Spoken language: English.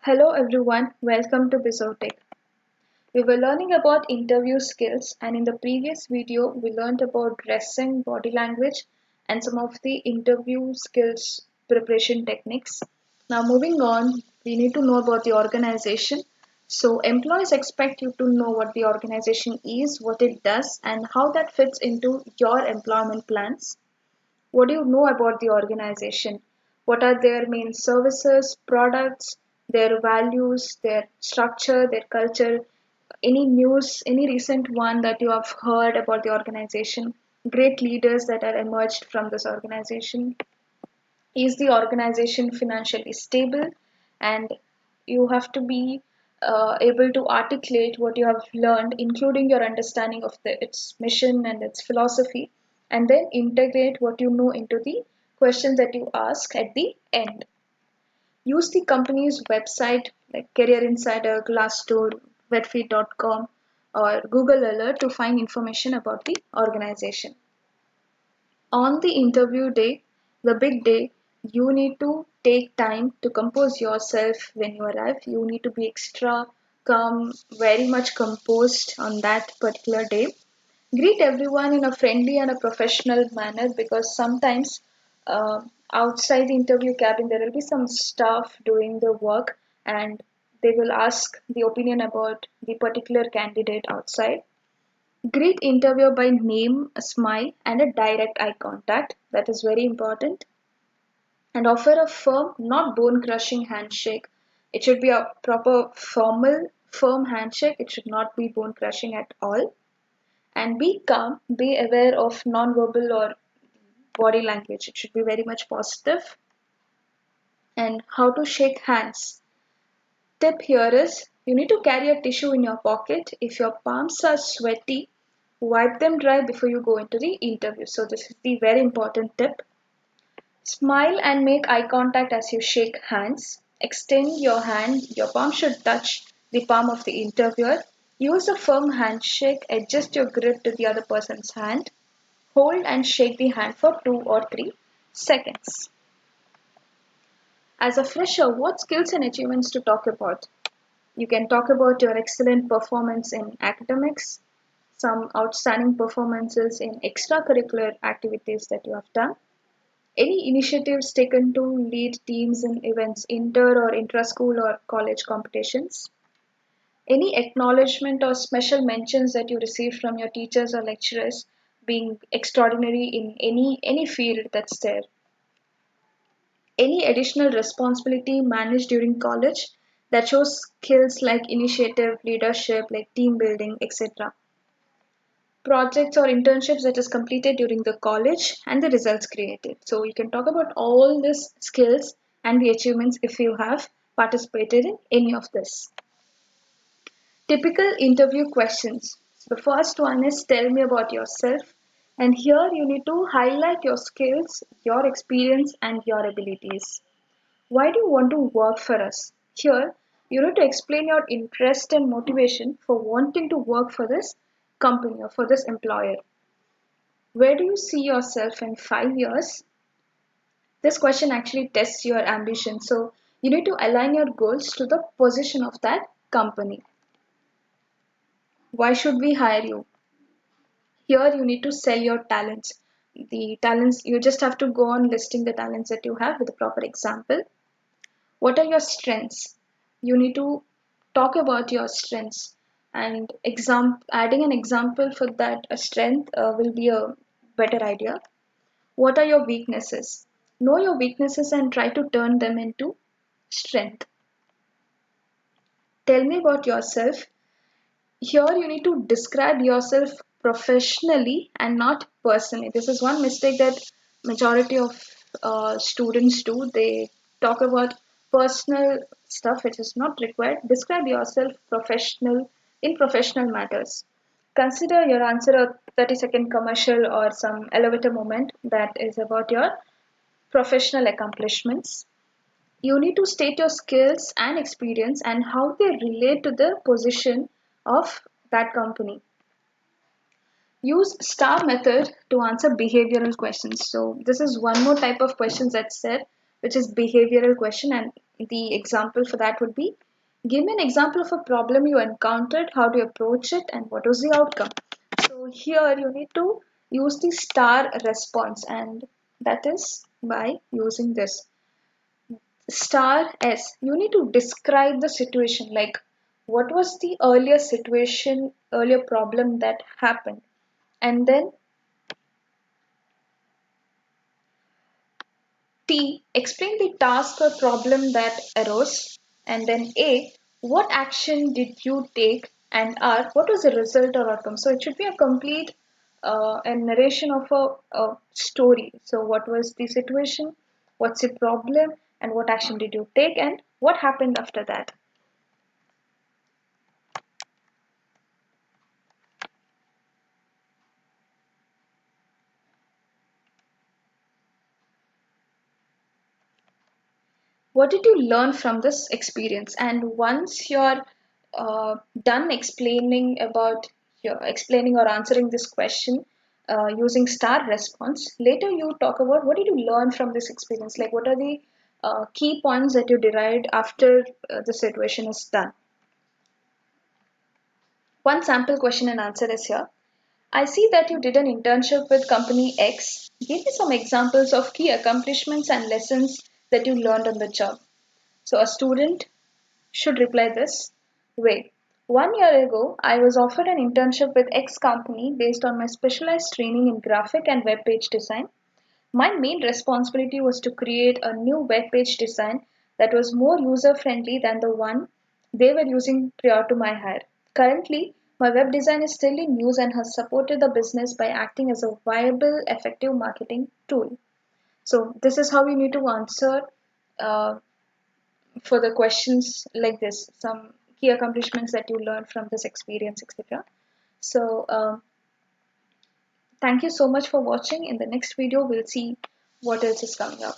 Hello everyone, welcome to Bizotech. We were learning about interview skills, and in the previous video we learned about dressing, body language and some of the interview skills preparation techniques. Now moving on, we need to know about the organization. So employees expect you to know what the organization is, what it does and how that fits into your employment plans. What do you know about the organization? What are their main services, products, their values, their structure, their culture? Any news, any recent one that you have heard about the organization? Great leaders that are emerged from this organization? Is the organization financially stable? And you have to be able to articulate what you have learned, including your understanding of its mission and its philosophy, and then integrate what you know into the questions that you ask at the end. Use the company's website like Career Insider, Glassdoor, Webfeed.com, or Google Alert to find information about the organization. On the interview day, the big day, you need to take time to compose yourself when you arrive. You need to be extra calm, very much composed on that particular day. Greet everyone in a friendly and a professional manner because sometimes uh, outside the interview cabin there will be some staff doing the work and they will ask the opinion about the particular candidate outside. Greet interviewer by name, a smile, and a direct eye contact. That is very important. And offer a firm, not bone crushing handshake. It should be a proper, formal, firm handshake. It should not be bone crushing at all. And be calm, be aware of non-verbal or body language. It should be very much positive. And how to shake hands. Tip here is you need to carry a tissue in your pocket. If your palms are sweaty, wipe them dry before you go into the interview. So, this is the very important tip. Smile and make eye contact as you shake hands. Extend your hand, your palm should touch the palm of the interviewer. Use a firm handshake, adjust your grip to the other person's hand. Hold and shake the hand for 2 or 3 seconds. As a fresher, what skills and achievements to talk about? You can talk about your excellent performance in academics, some outstanding performances in extracurricular activities that you have done, any initiatives taken to lead teams in events, inter or intra school or college competitions, any acknowledgement or special mentions that you received from your teachers or lecturers being extraordinary in any field that's there, any additional responsibility managed during college that shows skills like initiative, leadership, like team building, etc. Projects or internships that is completed during the college and the results created. So you can talk about all these skills and the achievements if you have participated in any of this. Typical interview questions. The first one is tell me about yourself. And here you need to highlight your skills, your experience, and your abilities. Why do you want to work for us? Here, you need to explain your interest and motivation for wanting to work for this company or for this employer. Where do you see yourself in 5 years? This question actually tests your ambition. So, you need to align your goals to the position of that company. Why should we hire you? Here, you need to sell your talents. The talents, you just have to go on listing the talents that you have with a proper example. What are your strengths? You need to talk about your strengths and adding an example for that a strength will be a better idea. What are your weaknesses? Know your weaknesses and try to turn them into strength. Tell me about yourself. Here you need to describe yourself professionally and not personally. This is one mistake that majority of students do. They talk about personal stuff which is not required. Describe yourself professional in professional matters. Consider your answer a 30-second commercial or some elevator moment that is about your professional accomplishments. You need to state your skills and experience and how they relate to the position of that company. Use STAR method to answer behavioral questions. So this is one more type of questions that's there. which is behavioral question, and the example for that would be, give me an example of a problem you encountered, how do you approach it, and what was the outcome. So here you need to use the star response, and that is by using this star S. You need to describe the situation, like what was the earlier situation, earlier problem that happened, and then T, explain the task or problem that arose, and then A, what action did you take, and R, what was the result or outcome. So it should be a complete a narration of a story. So what was the situation, what's the problem, and what action did you take, and what happened after that. What did you learn from this experience? And once you're done explaining or answering this question using star response, later you talk about what did you learn from this experience, like what are the key points that you derived after the situation is done. One sample question and answer is here. I see that you did an internship with company X. Give me some examples of key accomplishments and lessons that you learned on the job. So a student should reply this way. 1 year ago, I was offered an internship with X company based on my specialized training in graphic and web page design. My main responsibility was to create a new web page design that was more user friendly than the one they were using prior to my hire. Currently, my web design is still in use and has supported the business by acting as a viable, effective marketing tool. So, this is how you need to answer uh, for the questions like this, some key accomplishments that you learned from this experience, etc. So thank you so much for watching. In the next video we'll see what else is coming up.